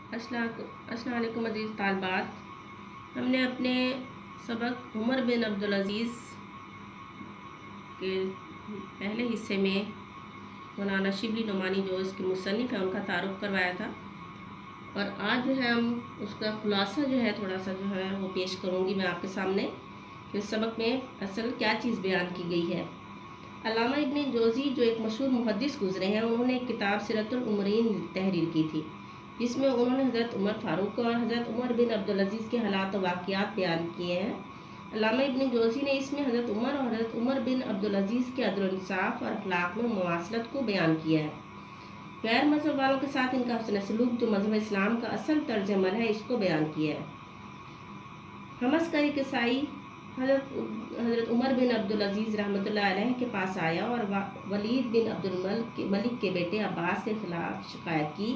السلام علیکم عزیز طالبات، ہم نے اپنے سبق عمر بن عبدالعزیز کے پہلے حصے میں مولانا شبلی نعمانی جو اس کے مصنف ہیں ان کا تعارف کروایا تھا، اور آج جو ہے ہم اس کا خلاصہ جو ہے تھوڑا سا جو ہے وہ پیش کروں گی میں آپ کے سامنے کہ اس سبق میں اصل کیا چیز بیان کی گئی ہے۔ علامہ ابن جوزی جو ایک مشہور محدث گزرے ہیں، انہوں نے ایک کتاب سیرت العمرین تحریر کی تھی، جس میں انہوں نے حضرت عمر فاروق اور حضرت عمر بن عبدالعزیز کے حالات و واقعات بیان کیے ہیں۔ علامہ ابن جوزی نے اس میں حضرت عمر اور حضرت عمر بن عبدالعزیز کے عدل و انصاف اور اخلاق میں مواصلت کو بیان کیا ہے۔ غیر مذہب والوں کے ساتھ ان کا حسن سلوک جو مذہب اسلام کا اصل طرز عمل ہے، اس کو بیان کیا ہے۔ حمص کا ایک عیسائی حضرت عمر بن عبدالعزیز رحمۃ اللہ علیہ کے پاس آیا اور ولید بن عبدالملک کے بیٹے عباس کے خلاف شکایت کی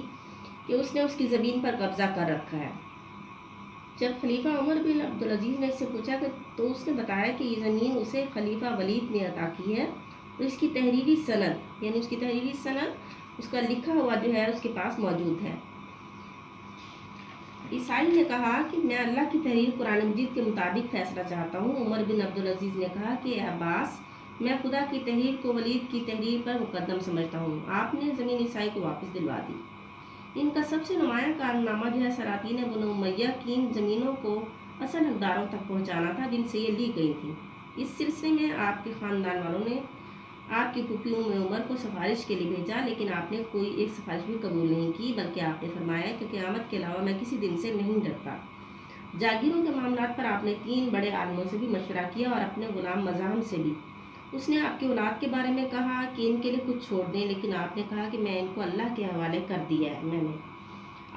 کہ اس نے اس کی زمین پر قبضہ کر رکھا ہے۔ جب خلیفہ عمر بن عبدالعزیز نے اس سے پوچھا تو اس نے بتایا کہ یہ زمین اسے خلیفہ ولید نے عطا کی ہے، اور اس کی تحریری سند اس کا لکھا ہوا جو ہے اس کے پاس موجود ہے۔ عیسائی نے کہا کہ میں اللہ کی تحریر قرآن مجید کے مطابق فیصلہ چاہتا ہوں۔ عمر بن عبدالعزیز نے کہا کہ اے عباس، میں خدا کی تحریر کو ولید کی تحریر پر مقدم سمجھتا ہوں۔ آپ نے زمین عیسائی کو واپس دلوا دی۔ ان کا سب سے نمایاں کارنامہ جو ہے سلاطین بنو امیہ کی ان زمینوں کو اصل حقداروں تک پہنچانا تھا جن سے یہ لی گئی تھی۔ اس سلسلے میں آپ کے خاندان والوں نے آپ کی پھوپھی عمر کو سفارش کے لیے بھیجا، لیکن آپ نے کوئی ایک سفارش بھی قبول نہیں کی، بلکہ آپ نے فرمایا کہ قیامت کے علاوہ میں کسی دن سے نہیں ڈرتا۔ جاگیروں کے معاملات پر آپ نے 3 بڑے عالموں سے بھی مشورہ کیا اور اپنے غلام مزاحم سے بھی۔ اس نے آپ کی اولاد کے بارے میں کہا کہ ان کے لیے کچھ چھوڑ دیں، لیکن آپ نے کہا کہ میں ان کو اللہ کے حوالے کر دیا ہے۔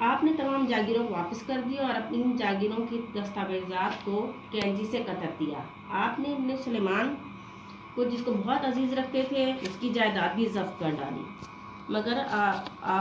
آپ نے تمام جاگیروں کو واپس کر دیا اور اپنی ان جاگیروں کی دستاویزات کو کینجی سے قطر دیا۔ آپ نے ابن سلیمان کو، جس کو بہت عزیز رکھتے تھے، اس کی جائیداد بھی ضبط کر ڈالی، مگر